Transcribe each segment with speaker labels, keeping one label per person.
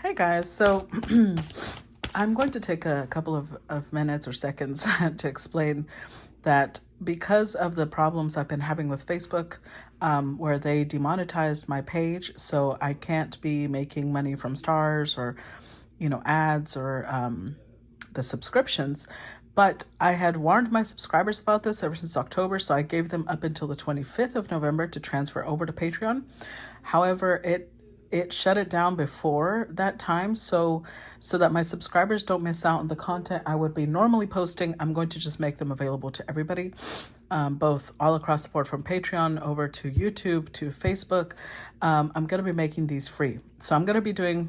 Speaker 1: Hey guys, so I'm going to take a couple of minutes or seconds to explain that because of the problems I've been having with Facebook, where they demonetized my page, so I can't be making money from stars or, ads or the subscriptions. But I had warned my subscribers about this ever since October, so I gave them up until the 25th of November to transfer over to Patreon. However, it shut it down before that time, so that my subscribers don't miss out on the content I would be normally posting. I'm going to just make them available to everybody, both all across the board, from Patreon over to YouTube to Facebook. I'm going to be making these free, so I'm going to be doing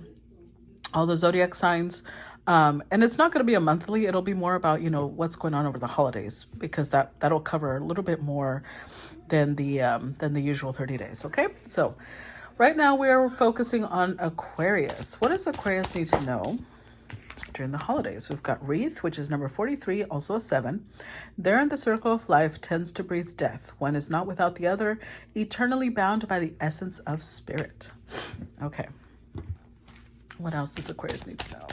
Speaker 1: all the zodiac signs, and it's not going to be a monthly. It'll be more about what's going on over the holidays, because that'll cover a little bit more than the usual 30 days. Okay, so right now we are focusing on Aquarius. What does Aquarius need to know during the holidays? We've got Wreath, which is number 43, also a 7. There in the circle of life tends to breathe death. One is not without the other, eternally bound by the essence of spirit. Okay. What else does Aquarius need to know?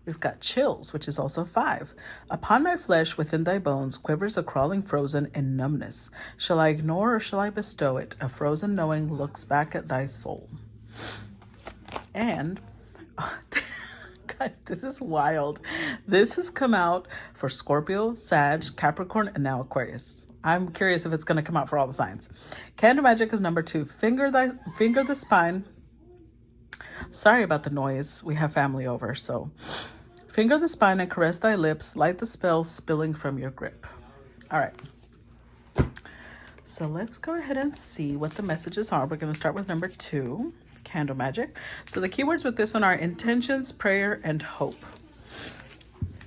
Speaker 1: We've got Chills, which is also 5. Upon my flesh within thy bones quivers a crawling frozen in numbness. Shall I ignore or shall I bestow it? A frozen knowing looks back at thy soul. And, guys, this is wild. This has come out for Scorpio, Sag, Capricorn, and now Aquarius. I'm curious if it's going to come out for all the signs. Candle Magic is number 2. Finger the spine. Sorry about the noise. We have family over, so... Finger the spine and caress thy lips. Light the spell spilling from your grip. All right. So let's go ahead and see what the messages are. We're going to start with number 2, Candle Magic. So the keywords with this one are intentions, prayer, and hope.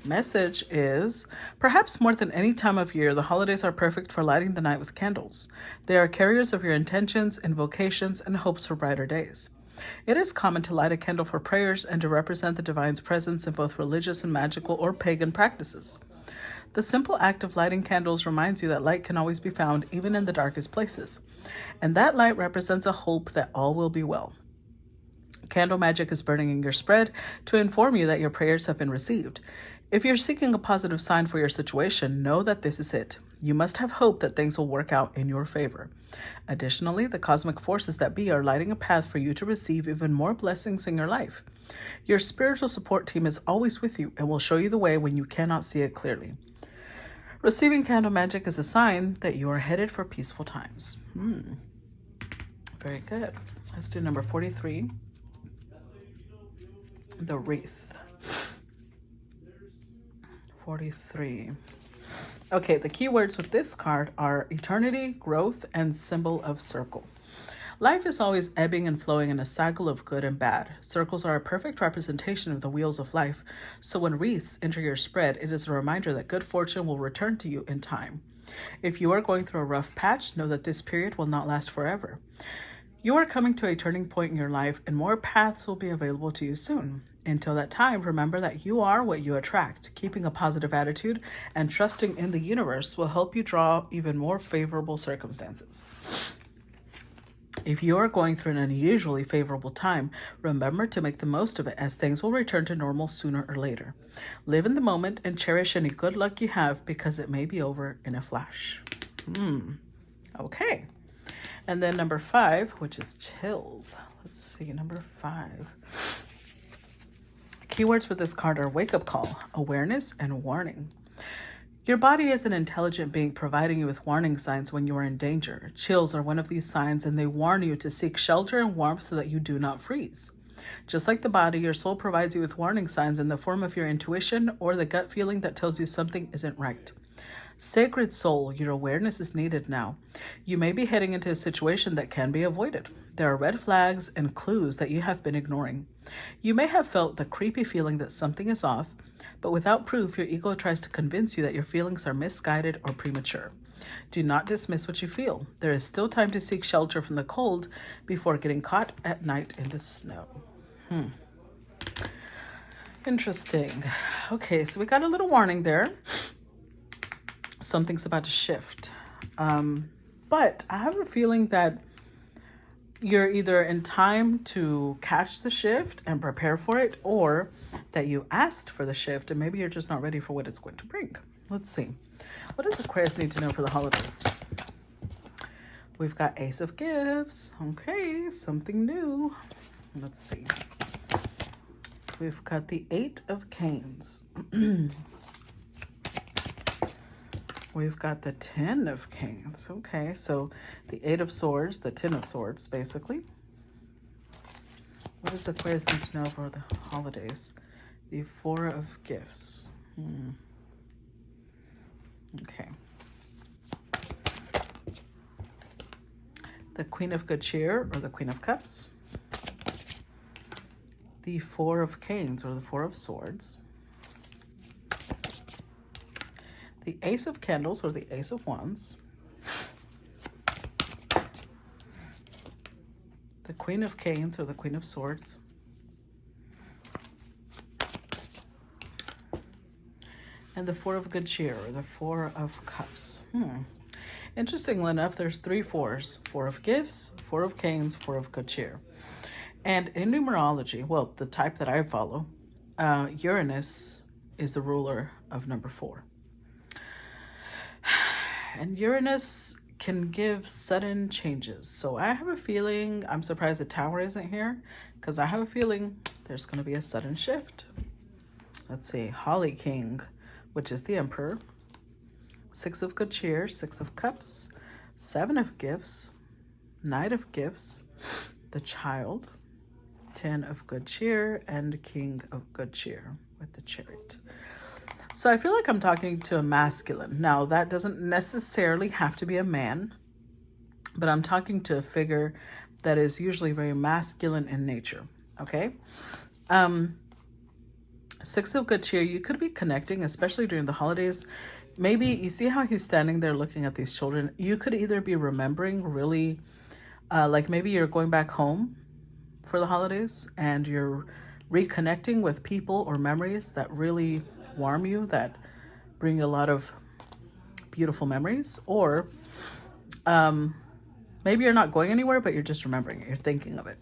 Speaker 1: Message is, perhaps more than any time of year, the holidays are perfect for lighting the night with candles. They are carriers of your intentions, invocations, and hopes for brighter days. It is common to light a candle for prayers and to represent the divine's presence in both religious and magical or pagan practices. The simple act of lighting candles reminds you that light can always be found even in the darkest places, and that light represents a hope that all will be well. Candle magic is burning in your spread to inform you that your prayers have been received. If you're seeking a positive sign for your situation, know that this is it. You must have hope that things will work out in your favor. Additionally, the cosmic forces that be are lighting a path for you to receive even more blessings in your life. Your spiritual support team is always with you and will show you the way when you cannot see it clearly. Receiving candle magic is a sign that you are headed for peaceful times. Very good. Let's do number 43. The Wreath. 43. Okay, the keywords with this card are eternity, growth, and symbol of circle. Life is always ebbing and flowing in a cycle of good and bad. Circles are a perfect representation of the wheels of life, so when wreaths enter your spread, it is a reminder that good fortune will return to you in time. If you are going through a rough patch, know that this period will not last forever. You are coming to a turning point in your life, and more paths will be available to you soon. Until that time, remember that you are what you attract. Keeping a positive attitude and trusting in the universe will help you draw even more favorable circumstances. If you are going through an unusually favorable time, remember to make the most of it, as things will return to normal sooner or later. Live in the moment and cherish any good luck you have, because it may be over in a flash. Okay. And then number 5, which is Chills. Let's see, number 5. Keywords for this card are wake-up call, awareness, and warning. Your body is an intelligent being providing you with warning signs when you are in danger. Chills are one of these signs, and they warn you to seek shelter and warmth so that you do not freeze. Just like the body, your soul provides you with warning signs in the form of your intuition or the gut feeling that tells you something isn't right. Sacred soul, your awareness is needed now. You may be heading into a situation that can be avoided. There are red flags and clues that you have been ignoring. You may have felt the creepy feeling that something is off, but without proof, your ego tries to convince you that your feelings are misguided or premature. Do not dismiss what you feel. There is still time to seek shelter from the cold before getting caught at night in the snow. Interesting. Okay, so we got a little warning there. Something's about to shift. But I have a feeling that you're either in time to catch the shift and prepare for it, or that you asked for the shift and maybe you're just not ready for what it's going to bring. Let's see. What does Aquarius need to know for the holidays? We've got Ace of Gifts. Okay, something new. Let's see. We've got the Eight of Canes. We've got the Ten of Canes. Okay, so the Eight of Swords, the Ten of Swords, basically. What does Aquarius need to know for the holidays? The Four of Gifts. Okay. The Queen of Good Cheer, or the Queen of Cups. The Four of Canes, or the Four of Swords. The Ace of Candles, or the Ace of Wands. The Queen of Canes, or the Queen of Swords. And the Four of Good Cheer, or the Four of Cups. Interestingly enough, there's three fours. Four of Gifts, Four of Canes, Four of Good Cheer. And in numerology, well, the type that I follow, Uranus is the ruler of number 4. And Uranus can give sudden changes. So I have a feeling, I'm surprised the Tower isn't here, because I have a feeling there's going to be a sudden shift. Let's see, Holly King, which is the Emperor. Six of Good Cheer, Six of Cups, Seven of Gifts, Knight of Gifts, the Child, 10 of Good Cheer, and King of Good Cheer with the Chariot. So I feel like I'm talking to a masculine. Now, that doesn't necessarily have to be a man, but I'm talking to a figure that is usually very masculine in nature, okay? Six of Good Cheer, you could be connecting, especially during the holidays. Maybe you see how he's standing there looking at these children. You could either be remembering really, like maybe you're going back home for the holidays and you're reconnecting with people or memories that really warm you, that bring a lot of beautiful memories. Or maybe you're not going anywhere, but you're just remembering it. You're thinking of it.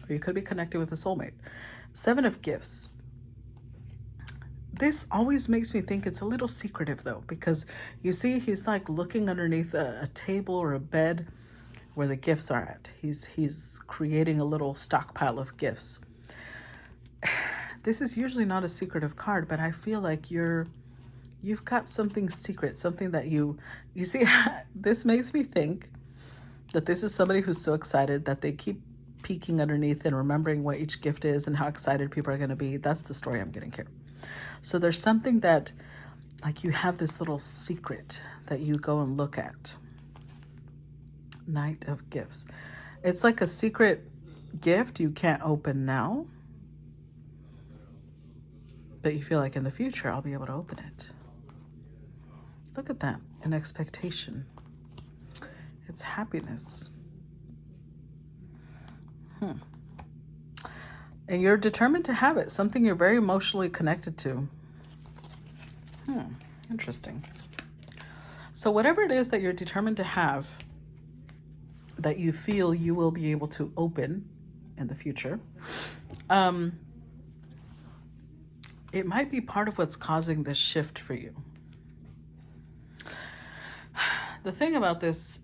Speaker 1: Or you could be connecting with a soulmate. Seven of Gifts. This always makes me think it's a little secretive though, because you see he's like looking underneath a table or a bed where the gifts are at. He's creating a little stockpile of gifts. This is usually not a secretive card, but I feel like you've got something secret, something that you see. This makes me think that this is somebody who's so excited that they keep peeking underneath and remembering what each gift is and how excited people are going to be. That's the story I'm getting here. So there's something that, like, you have this little secret that you go and look at. Knight of Gifts. It's like a secret gift you can't open now, but you feel like in the future I'll be able to open it. Look at that, an expectation. It's happiness. And you're determined to have it, something you're very emotionally connected to. Interesting. So whatever it is that you're determined to have, that you feel you will be able to open in the future, it might be part of what's causing this shift for you. The thing about this,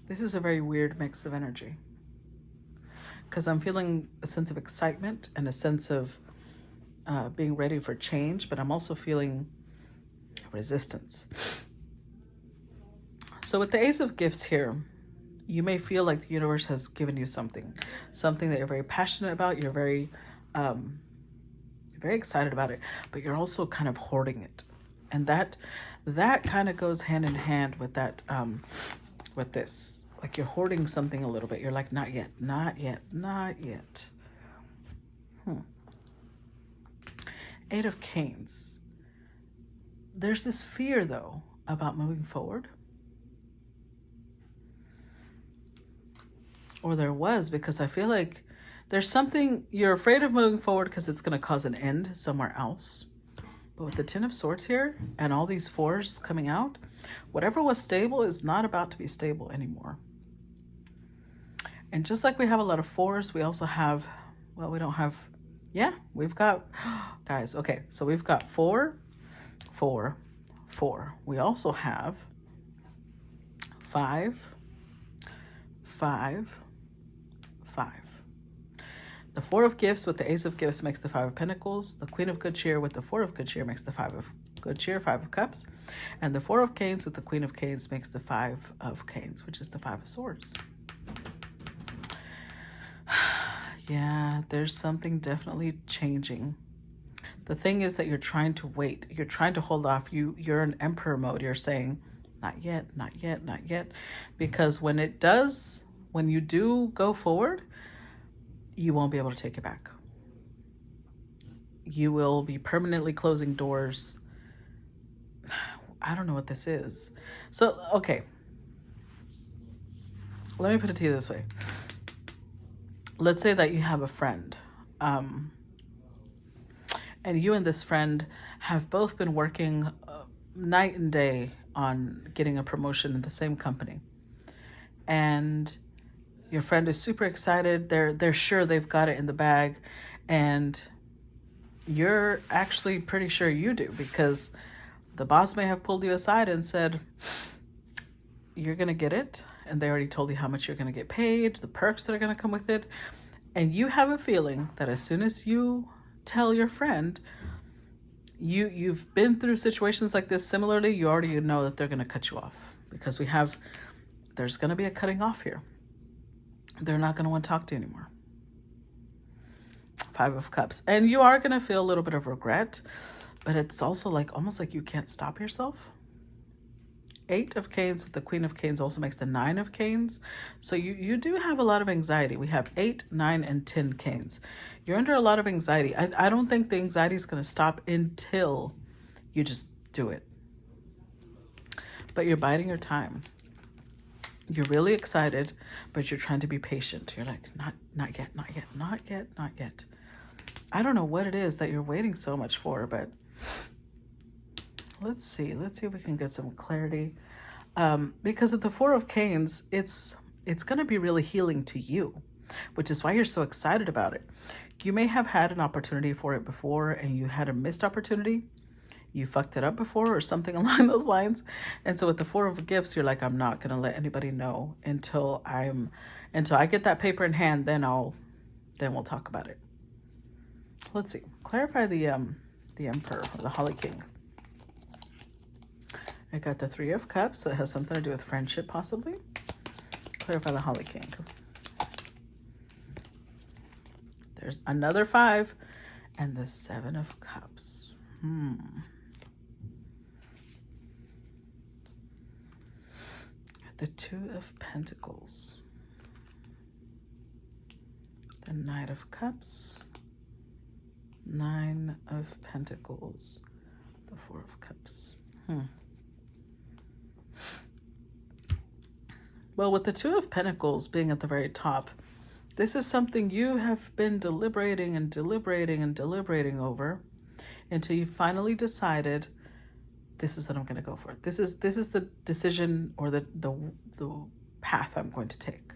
Speaker 1: this is a very weird mix of energy, because I'm feeling a sense of excitement and a sense of being ready for change, but I'm also feeling resistance. So with the Ace of Gifts here, you may feel like the universe has given you something that you're very passionate about. You're very excited about it, but you're also kind of hoarding it. And that kind of goes hand in hand with that, with this. Like you're hoarding something a little bit. You're like, not yet, not yet, not yet. Eight of Canes. There's this fear, though, about moving forward. Or there was, because I feel like There's something you're afraid of moving forward because it's going to cause an end somewhere else. But with the Ten of Swords here and all these fours coming out, whatever was stable is not about to be stable anymore. And just like we have a lot of fours, we also have, well, we don't have, yeah, we've got, guys, okay, so we've got 4, 4, 4. We also have 5, 5, 5. The 4 of Gifts with the Ace of Gifts makes the 5 of Pentacles. The Queen of Good Cheer with the 4 of Good Cheer makes the 5 of Good Cheer, 5 of Cups. And the 4 of Canes with the Queen of Canes makes the 5 of Canes, which is the 5 of Swords. Yeah, there's something definitely changing. The thing is that you're trying to wait. You're trying to hold off. You're in Emperor mode. You're saying, not yet, not yet, not yet. Because when you do go forward, you won't be able to take it back. You will be permanently closing doors. I don't know what this is. So, okay. Let me put it to you this way. Let's say that you have a friend. And you and this friend have both been working night and day on getting a promotion in the same company. And your friend is super excited. They're sure they've got it in the bag. And you're actually pretty sure you do, because the boss may have pulled you aside and said, you're going to get it. And they already told you how much you're going to get paid, the perks that are going to come with it. And you have a feeling that as soon as you tell your friend, you've been through situations like this similarly, you already know that they're going to cut you off, because there's going to be a cutting off here. They're not going to want to talk to you anymore. 5 of Cups. And you are going to feel a little bit of regret, but it's also almost like you can't stop yourself. 8 of Canes with the Queen of Canes also makes the 9 of Canes. So you do have a lot of anxiety. We have 8, 9, and 10 Canes. You're under a lot of anxiety. I don't think the anxiety is going to stop until you just do it. But you're biding your time. You're really excited, but you're trying to be patient. You're like, not yet, not yet, not yet, not yet. I don't know what it is that you're waiting so much for, but let's see if we can get some clarity. Because of the 4 of Canes, it's going to be really healing to you, which is why you're so excited about it. You may have had an opportunity for it before and you had a missed opportunity. You fucked it up before or something along those lines. And so with the 4 of Gifts, you're like, I'm not going to let anybody know until I get that paper in hand, then we'll talk about it. Let's see. Clarify the Emperor or the Holly King. I got the 3 of Cups, so it has something to do with friendship, possibly. Clarify the Holly King. There's another 5 and the 7 of Cups. The 2 of Pentacles. The Knight of Cups. 9 of Pentacles. The 4 of Cups. Well, with the 2 of Pentacles being at the very top, this is something you have been deliberating and deliberating and deliberating over until you finally decided, this is what I'm going to go for. This is the decision or the path I'm going to take.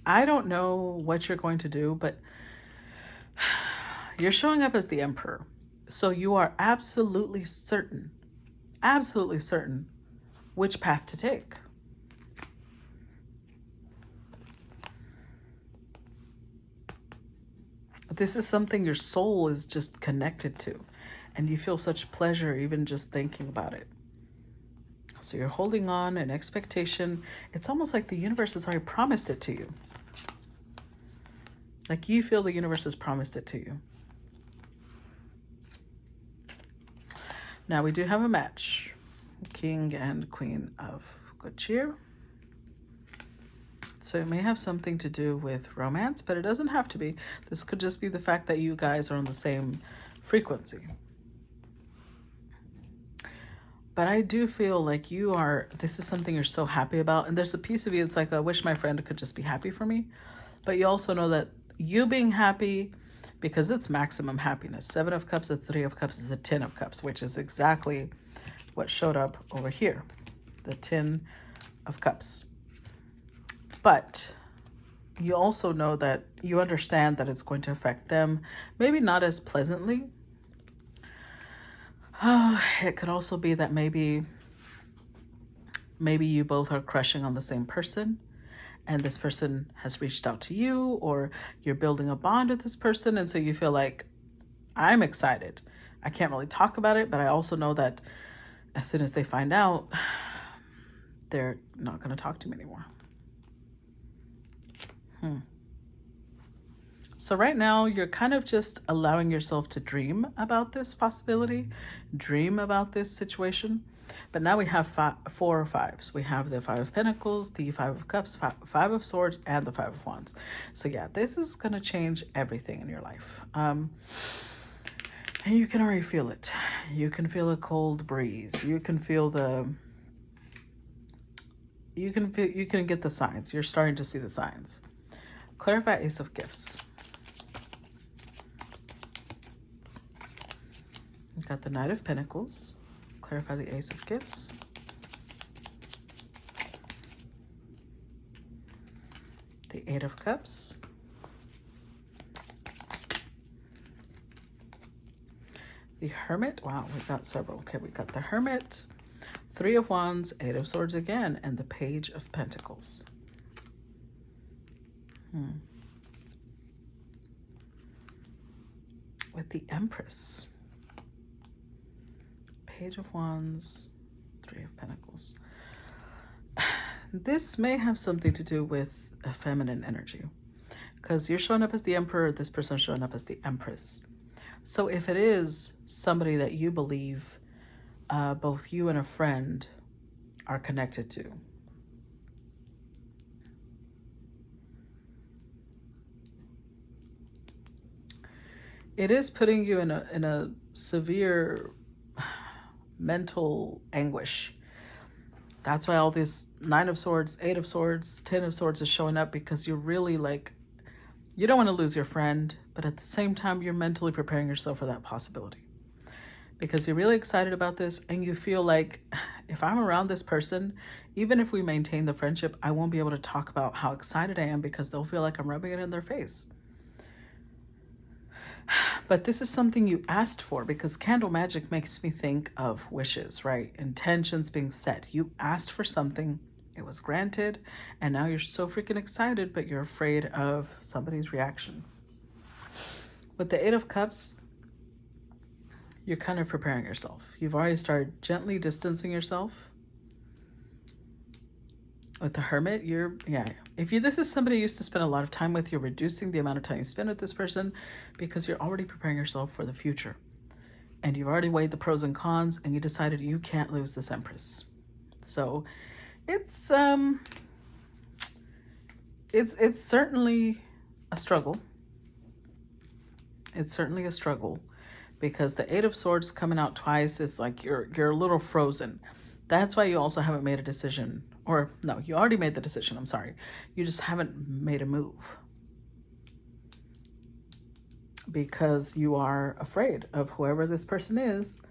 Speaker 1: I don't know what you're going to do, but you're showing up as the Emperor. So you are absolutely certain which path to take. This is something your soul is just connected to, and you feel such pleasure even just thinking about it. So you're holding on in expectation. It's almost like the universe has already promised it to you. Like you feel the universe has promised it to you. Now we do have a match. King and Queen of Good Cheer. So it may have something to do with romance, but it doesn't have to be. This could just be the fact that you guys are on the same frequency. But I do feel like this is something you're so happy about. And there's a piece of you that's like, I wish my friend could just be happy for me. But you also know that you being happy, because it's maximum happiness. 7 of Cups, the 3 of Cups is the 10 of Cups, which is exactly what showed up over here. The 10 of Cups. But you also know that you understand that it's going to affect them. Maybe not as pleasantly. It could also be that maybe you both are crushing on the same person, and this person has reached out to you, or you're building a bond with this person, and so you feel like, I'm excited. I can't really talk about it, but I also know that as soon as they find out, they're not going to talk to me anymore. So right now, you're kind of just allowing yourself to dream about this possibility, dream about this situation. But now we have 4 5s. We have the 5 of Pentacles, the 5 of Cups, 5 of Swords, and the 5 of Wands. So yeah, this is going to change everything in your life. And you can already feel it. You can feel a cold breeze. You can feel you can get the signs. You're starting to see the signs. Clarify Ace of Gifts. You've got the Knight of Pentacles. Clarify the Ace of Gifts. The 8 of Cups. The Hermit. Wow, we've got several. Okay, we got the Hermit, 3 of Wands, 8 of Swords again, and the Page of Pentacles. With the Empress. Page of Wands, 3 of Pentacles. This may have something to do with a feminine energy, because you're showing up as the Emperor, this person's showing up as the Empress. So if it is somebody that you believe both you and a friend are connected to, it is putting you in a severe mental anguish. That's why all this 9 of Swords, 8 of Swords, 10 of Swords is showing up, because you're really like, you don't want to lose your friend, but at the same time, you're mentally preparing yourself for that possibility, because you're really excited about this, and you feel like, if I'm around this person, even if we maintain the friendship, I won't be able to talk about how excited I am, because they'll feel like I'm rubbing it in their face. But this is something you asked for, because candle magic makes me think of wishes, right? Intentions being set. You asked for something, it was granted, and now you're so freaking excited, but you're afraid of somebody's reaction. With the 8 of Cups, you're kind of preparing yourself. You've already started gently distancing yourself. With the Hermit, this is somebody you used to spend a lot of time with, you're reducing the amount of time you spend with this person, because you're already preparing yourself for the future. And you've already weighed the pros and cons, and you decided you can't lose this Empress. So it's certainly a struggle. It's certainly a struggle, because the 8 of Swords coming out twice is like you're a little frozen. That's why you also haven't made a decision. Or no, you already made the decision, I'm sorry. You just haven't made a move, because you are afraid of whoever this person is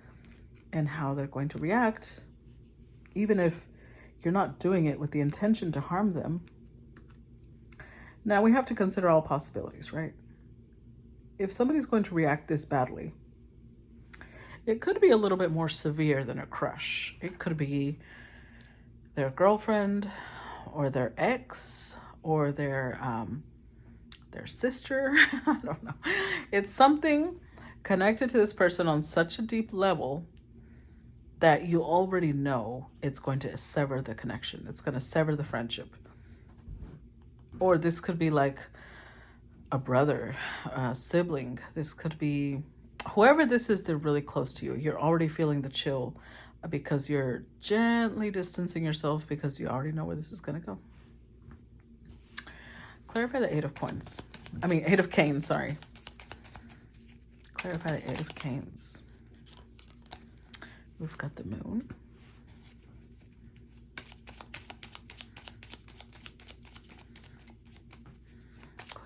Speaker 1: and how they're going to react, even if you're not doing it with the intention to harm them. Now, we have to consider all possibilities, right? If somebody's going to react this badly, it could be a little bit more severe than a crush. It could be their girlfriend, or their ex, or their sister. I don't know. It's something connected to this person on such a deep level that you already know it's going to sever the connection. It's going to sever the friendship. Or this could be like a brother, a sibling. This could be whoever this is, they're really close to you. You're already feeling the chill, because you're gently distancing yourself, because you already know where this is going to go. Clarify the 8 of Coins. 8 of Canes, sorry. Clarify the 8 of Canes. We've got the Moon.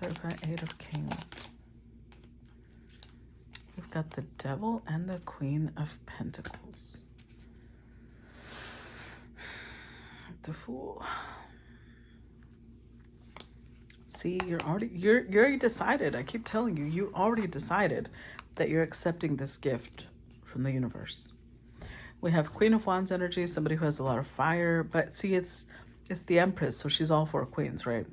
Speaker 1: Clarify Eight of Kings. We've got the Devil and the Queen of Pentacles. The Fool. See, you're already decided. I keep telling you, you already decided that you're accepting this gift from the universe. We have Queen of Wands energy, somebody who has a lot of fire, but see, it's the Empress, so she's all four queens, right?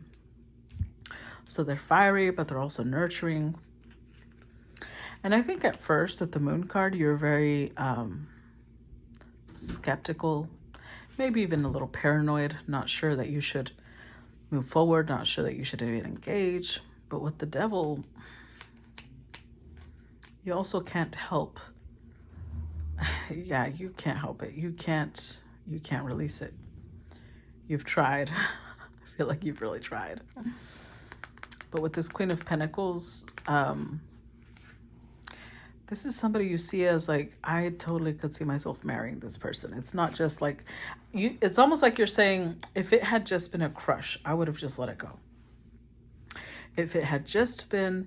Speaker 1: So they're fiery, but they're also nurturing. And I think at first, at the Moon card, you're very skeptical, maybe even a little paranoid, not sure that you should move forward, not sure that you should even engage. But with the Devil, you also can't help. Yeah, you can't help it. You can't release it. You've tried. I feel like you've really tried. But with this Queen of Pentacles, this is somebody you see as like, I totally could see myself marrying this person. It's not just like, it's almost like you're saying, if it had just been a crush, I would have just let it go. If it had just been,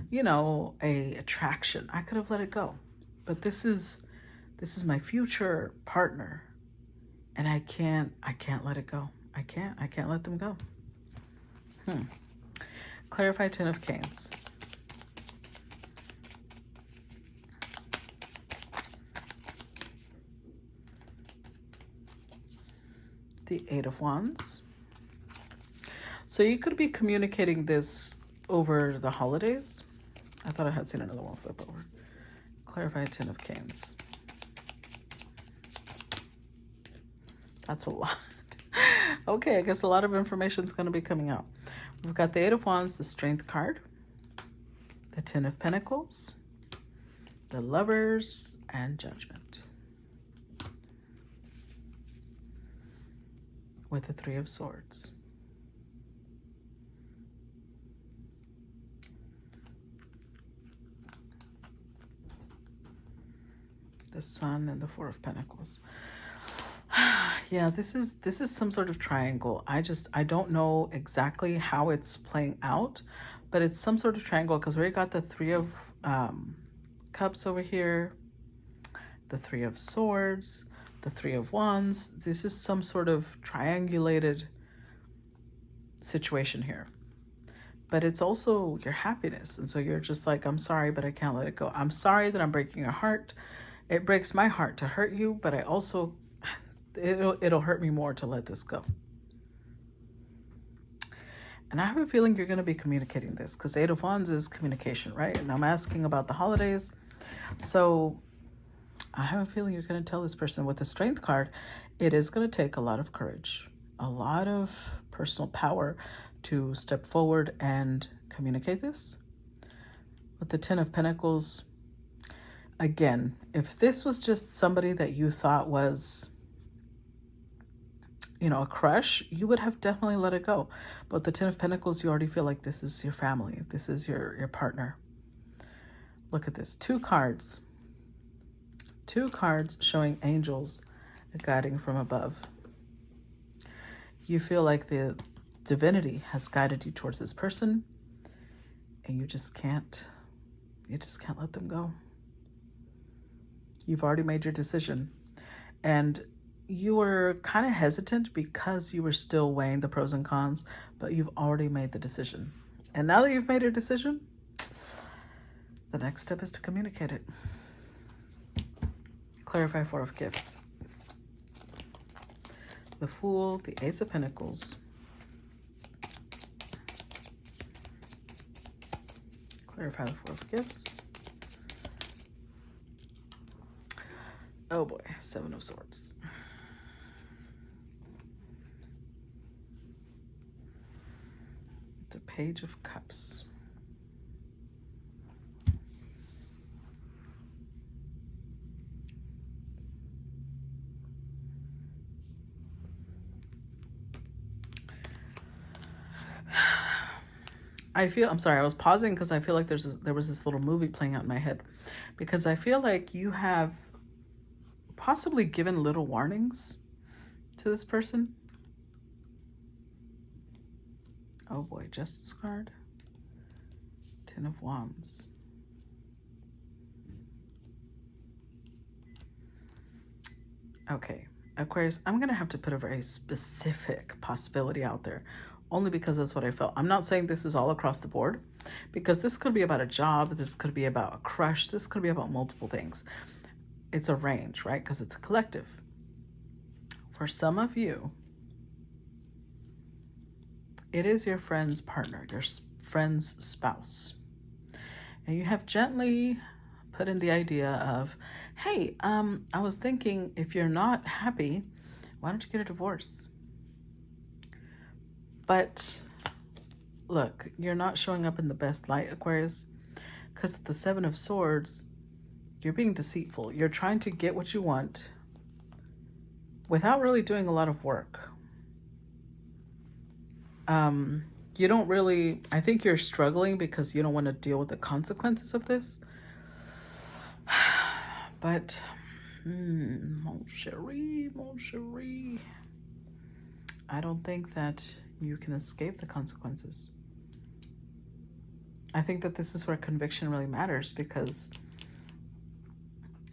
Speaker 1: you know, a attraction, I could have let it go. But this is my future partner, and I can't let it go. I can't let them go. Clarify Ten of Canes. The Eight of Wands. So you could be communicating this over the holidays. I thought I had seen another one flip over. Clarify Ten of Canes. That's a lot. Okay, I guess a lot of information is going to be coming out. We've got the Eight of Wands, the Strength card, the Ten of Pentacles, the Lovers, and Judgment. With the Three of Swords. The Sun and the Four of Pentacles. Yeah, this is some sort of triangle. I don't know exactly how it's playing out, but it's some sort of triangle because we already got the Three of Cups over here, the Three of Swords, the Three of Wands. This is some sort of triangulated situation here. But it's also your happiness. And so you're just like, I'm sorry, but I can't let it go. I'm sorry that I'm breaking your heart. It breaks my heart to hurt you, but I also, it'll hurt me more to let this go. And I have a feeling you're going to be communicating this because Eight of Wands is communication, right? And I'm asking about the holidays. So I have a feeling you're going to tell this person with the Strength card, it is going to take a lot of courage, a lot of personal power to step forward and communicate this. With the Ten of Pentacles, again, if this was just somebody that you thought was, you know, a crush, you would have definitely let it go. But the Ten of Pentacles, you already feel like this is your family. This is your partner. Look at this. Two cards showing angels guiding from above. You feel like the divinity has guided you towards this person, and you just can't let them go. You've already made your decision, and you were kind of hesitant because you were still weighing the pros and cons, but you've already made the decision. And now that you've made your decision, the next step is to communicate it. Clarify Four of Gifts. The Fool, the Ace of Pentacles, clarify the Four of Gifts. Oh boy, Seven of Swords. The Page of Cups. I'm sorry, I was pausing because I feel like there was this little movie playing out in my head, because I feel like you have possibly given little warnings to this person. Oh boy, Justice card. Ten of Wands. Okay, Aquarius, I'm going to have to put a very specific possibility out there, only because that's what I felt. I'm not saying this is all across the board, because this could be about a job, this could be about a crush, this could be about multiple things. It's a range, right? Because it's a collective. For some of you, it is your friend's partner, your friend's spouse. And you have gently put in the idea of, hey, I was thinking, if you're not happy, why don't you get a divorce? But look, you're not showing up in the best light, Aquarius, because the Seven of Swords, you're being deceitful. You're trying to get what you want without really doing a lot of work. You don't really, I think you're struggling because you don't want to deal with the consequences of this. But, mon chéri, I don't think that you can escape the consequences. I think that this is where conviction really matters, because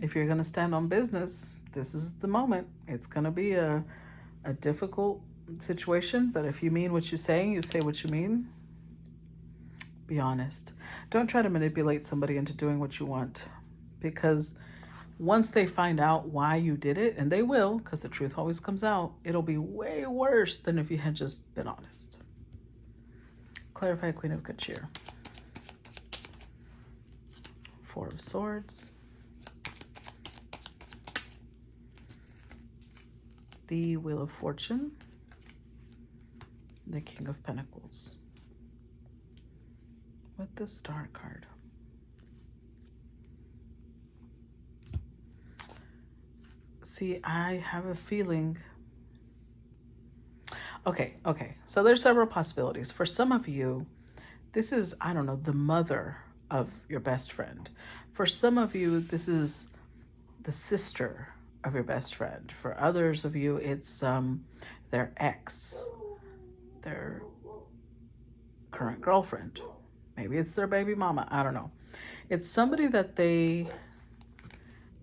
Speaker 1: if you're going to stand on business, this is the moment. It's going to be a difficult situation, but if you mean what you're saying, you say what you mean. Be honest. Don't try to manipulate somebody into doing what you want, because once they find out why you did it, and they will, because the truth always comes out, it'll be way worse than if you had just been honest. Clarify, Queen of Good Cheer. Four of Swords. The Wheel of Fortune. The King of Pentacles. With the Star card. See, I have a feeling. Okay. So there's several possibilities. For some of you, this is, I don't know, the mother of your best friend. For some of you, this is the sister of your best friend. For others of you, it's their ex, their current girlfriend. Maybe it's their baby mama. I don't know. It's somebody that they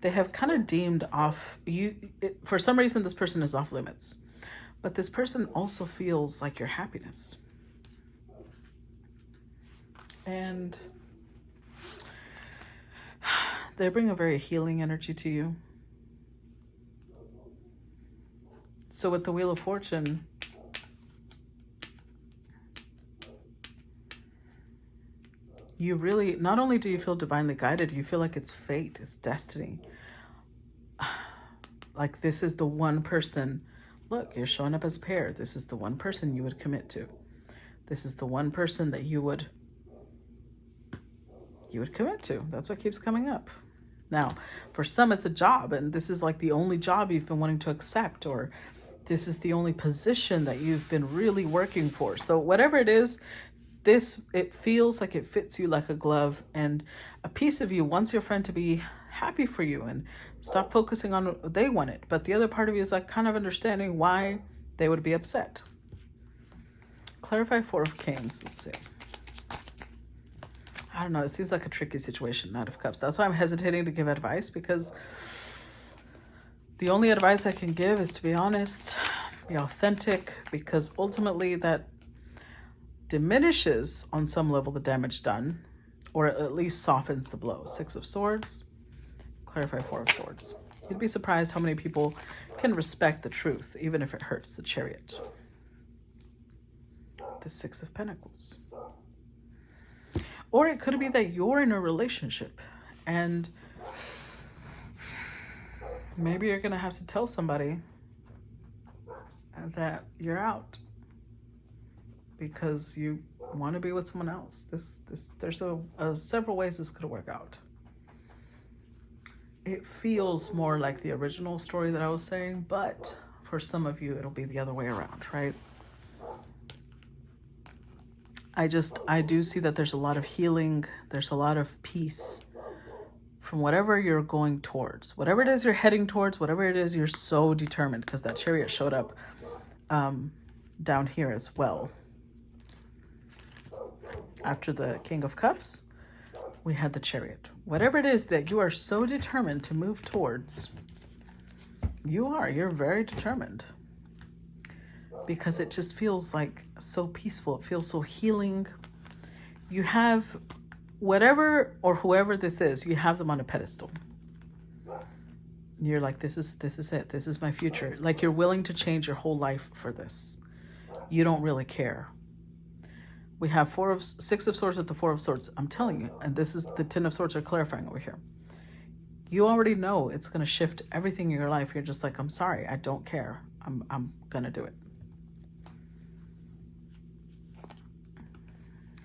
Speaker 1: have kind of deemed off. For some reason, this person is off limits. But this person also feels like your happiness. And they bring a very healing energy to you. So with the Wheel of Fortune, you really, not only do you feel divinely guided, you feel like it's fate, it's destiny. Like this is the one person, look, you're showing up as a pair. This is the one person you would commit to. This is the one person that you would commit to. That's what keeps coming up. Now, for some, it's a job, and this is like the only job you've been wanting to accept, or this is the only position that you've been really working for. So whatever it is, it feels like it fits you like a glove, and a piece of you wants your friend to be happy for you and stop focusing on what they wanted. But the other part of you is like kind of understanding why they would be upset. Clarify Four of Kings. Let's see. I don't know. It seems like a tricky situation. Knight of Cups. That's why I'm hesitating to give advice, because the only advice I can give is to be honest, be authentic, because ultimately that diminishes on some level the damage done, or at least softens the blow. Six of Swords. Clarify Four of Swords. You'd be surprised how many people can respect the truth, even if it hurts. The Chariot. The Six of Pentacles. Or it could be that you're in a relationship and maybe you're going to have to tell somebody that you're out because you want to be with someone else. There's several ways this could work out. It feels more like the original story that I was saying, but for some of you, it'll be the other way around, right? I do see that there's a lot of healing. There's a lot of peace from whatever you're going towards. Whatever it is you're heading towards, whatever it is, you're so determined, because that Chariot showed up down here as well. After the King of Cups, we had the Chariot. Whatever it is that you are so determined to move towards, you're very determined, because it just feels like so peaceful. It feels so healing. You have whatever or whoever this is, you have them on a pedestal. You're like, this is it. This is my future. Like, you're willing to change your whole life for this. You don't really care. We have 6 of Swords with the 4 of Swords. I'm telling you, and this is the 10 of Swords are clarifying over here. You already know it's going to shift everything in your life. You're just like, I'm sorry, I don't care. I'm going to do it.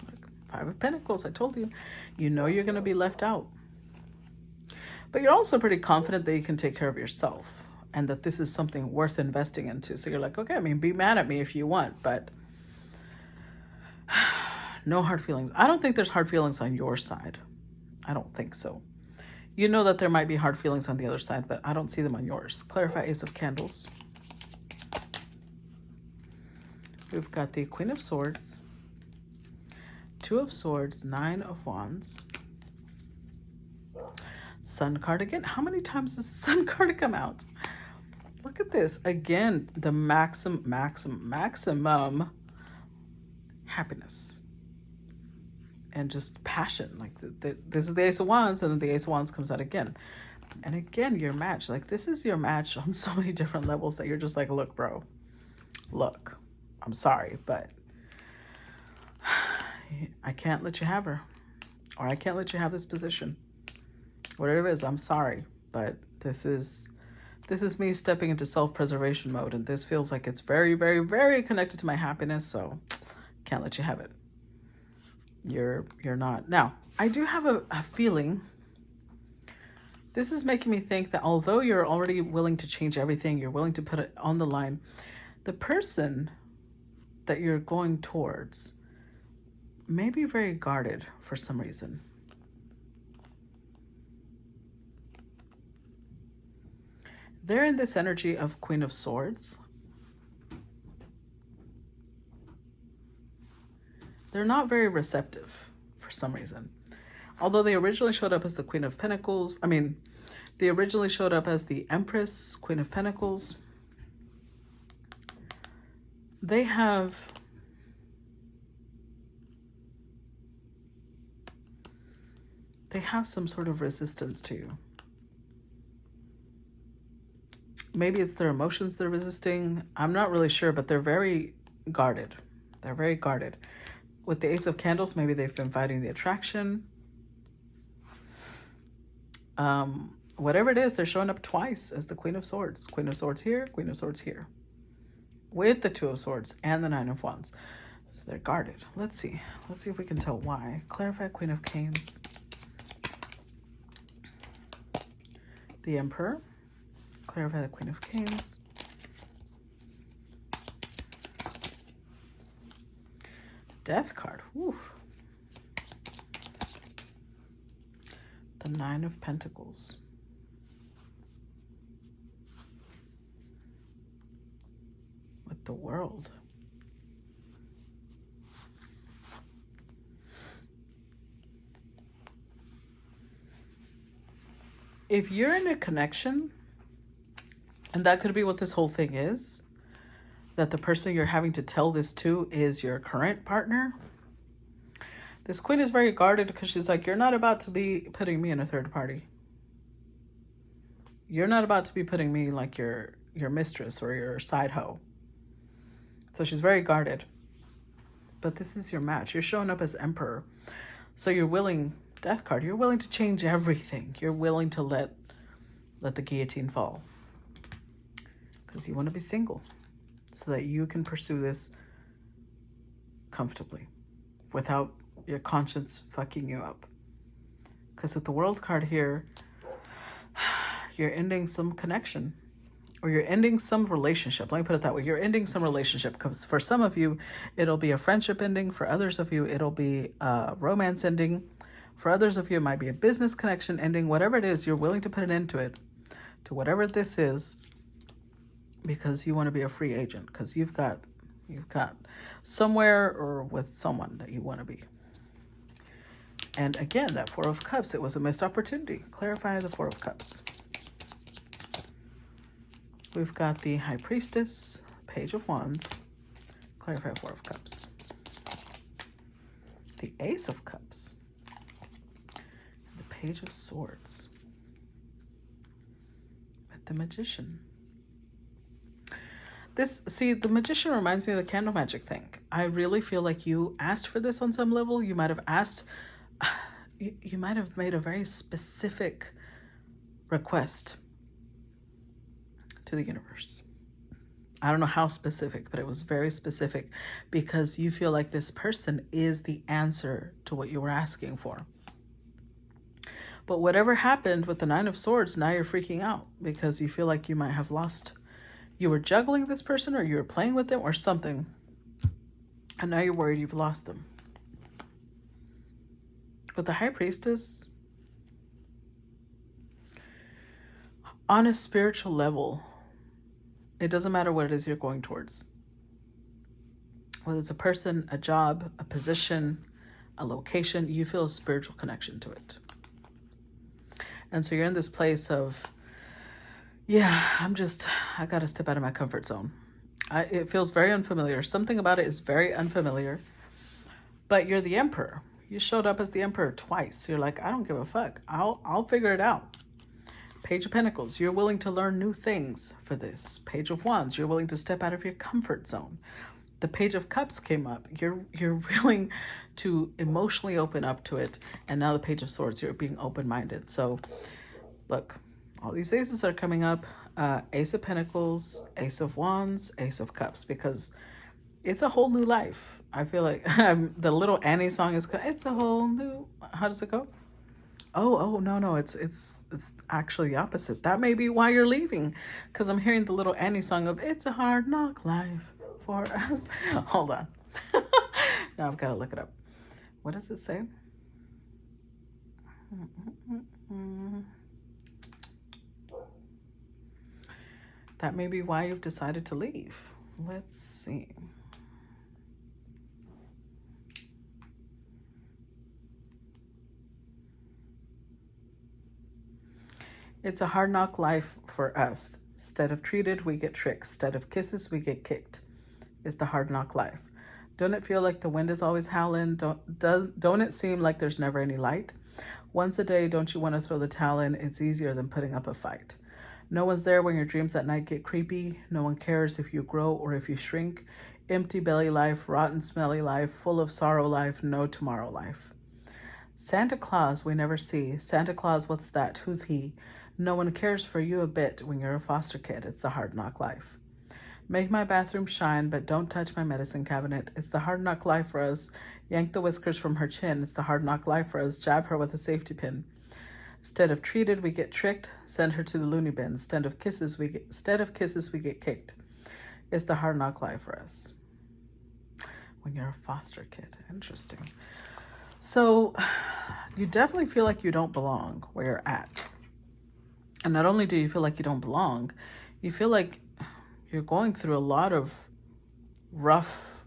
Speaker 1: Like, 5 of Pentacles, I told you. You know you're going to be left out. But you're also pretty confident that you can take care of yourself and that this is something worth investing into. So you're like, okay, I mean, be mad at me if you want, but no hard feelings. I don't think there's hard feelings on your side. I don't think so. You know that there might be hard feelings on the other side, but I don't see them on yours. Clarify Ace of Candles. We've got the Queen of Swords, 2 of Swords, 9 of Wands. Sun card again. How many times does the Sun card come out? Look at this. Again, the maximum happiness. And just passion. Like, this is the Ace of Wands, and then the Ace of Wands comes out again. And again, your match. Like, this is your match on so many different levels that you're just like, look, bro. Look, I'm sorry, but I can't let you have her. Or I can't let you have this position. Whatever it is, I'm sorry, but this is me stepping into self-preservation mode, and this feels like it's very, very, very connected to my happiness, so can't let you have it. You're not. Now, I do have a feeling. This is making me think that although you're already willing to change everything, you're willing to put it on the line, the person that you're going towards may be very guarded for some reason. They're in this energy of Queen of Swords. They're not very receptive for some reason. Although they originally showed up as the Queen of Pentacles. They originally showed up as the Empress, Queen of Pentacles. They have some sort of resistance to you. Maybe it's their emotions they're resisting. I'm not really sure, but they're very guarded. They're very guarded. With the Ace of Candles, maybe they've been fighting the attraction. Whatever it is, they're showing up twice as the Queen of Swords. Queen of Swords here, Queen of Swords here. With the 2 of Swords and the 9 of Wands. So they're guarded. Let's see. Let's see if we can tell why. Clarify Queen of Canes. The Emperor. Clarify the Queen of Canes. Death card. Oof. The 9 of Pentacles. With the World. If you're in a connection, and that could be what this whole thing is, that the person you're having to tell this to is your current partner. This Queen is very guarded because she's like, you're not about to be putting me in a third party. You're not about to be putting me like your mistress or your side hoe. So she's very guarded. But this is your match. You're showing up as Emperor. So you're willing, Death card, you're willing to change everything. You're willing to let the guillotine fall. Because you want to be single. So that you can pursue this comfortably. Without your conscience fucking you up. Because with the World card here, you're ending some connection. Or you're ending some relationship. Let me put it that way. You're ending some relationship. Because for some of you, it'll be a friendship ending. For others of you, it'll be a romance ending. For others of you, it might be a business connection ending. Whatever it is, you're willing to put an end to it. To whatever this is. Because you want to be a free agent. Because you've got somewhere or with someone that you want to be. And again, that Four of Cups, it was a missed opportunity. Clarify the Four of Cups. We've got the High Priestess, Page of Wands. Clarify Four of Cups. The Ace of Cups. The Page of Swords. With the Magician. The Magician reminds me of the candle magic thing. I really feel like you asked for this on some level. You might have asked, you might have made a very specific request to the universe. I don't know how specific, but it was very specific because you feel like this person is the answer to what you were asking for. But whatever happened with the Nine of Swords, now you're freaking out because you feel like you might have lost. You were juggling this person, or you were playing with them or something. And now you're worried you've lost them. With the High Priestess, on a spiritual level, it doesn't matter what it is you're going towards. Whether it's a person, a job, a position, a location, you feel a spiritual connection to it. And so you're in this place of, yeah, I got to step out of my comfort zone. It feels very unfamiliar. Something about it is very unfamiliar. But you're the Emperor. You showed up as the Emperor twice. You're like, I don't give a fuck. I'll figure it out. Page of Pentacles, you're willing to learn new things for this. Page of Wands, you're willing to step out of your comfort zone. The Page of Cups came up. You're willing to emotionally open up to it. And now the Page of Swords, you're being open-minded. So look, all these aces are coming up. Ace of Pentacles, Ace of Wands, Ace of Cups, because it's a whole new life. I feel like the little Annie song is, it's a whole new, how does it go? Oh, no, it's actually the opposite. That may be why you're leaving, because I'm hearing the little Annie song of, it's a hard knock life for us. Hold on. Now I've got to look it up. What does it say? That may be why you've decided to leave. Let's see. It's a hard knock life for us. Instead of treated, we get tricked. Instead of kisses, we get kicked. It's the hard knock life. Don't it feel like the wind is always howling? Don't it seem like there's never any light? Once a day, don't you want to throw the towel in? It's easier than putting up a fight. No one's there when your dreams at night get creepy. No one cares if you grow or if you shrink. Empty belly life, rotten smelly life, full of sorrow life, no tomorrow life. Santa Claus we never see. Santa Claus, what's that? Who's he? No one cares for you a bit when you're a foster kid. It's the hard knock life. Make my bathroom shine, but don't touch my medicine cabinet. It's the hard knock life for us. Yank the whiskers from her chin. It's the hard knock life for us. Jab her with a safety pin. Instead of treated, we get tricked. Send her to the loony bin. Instead of kisses, we get kicked. It's the hard knock life for us. When you're a foster kid. Interesting. So you definitely feel like you don't belong where you're at. And not only do you feel like you don't belong, you feel like you're going through a lot of rough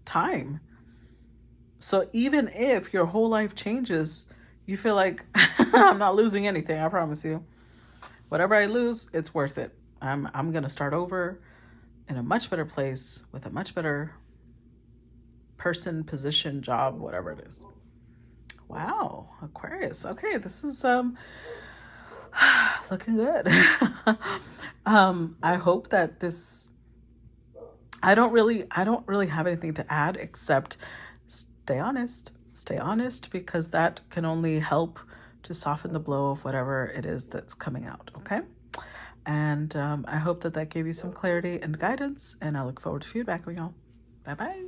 Speaker 1: time. So even if your whole life changes, you feel like I'm not losing anything, I promise you. Whatever I lose, it's worth it. I'm going to start over in a much better place with a much better person, position, job, whatever it is. Wow, Aquarius. Okay, this is looking good. I hope that this, I don't really have anything to add except stay honest, because that can only help to soften the blow of whatever it is that's coming out. Okay. And I hope that gave you some clarity and guidance, and I look forward to feedback with y'all. Bye-bye.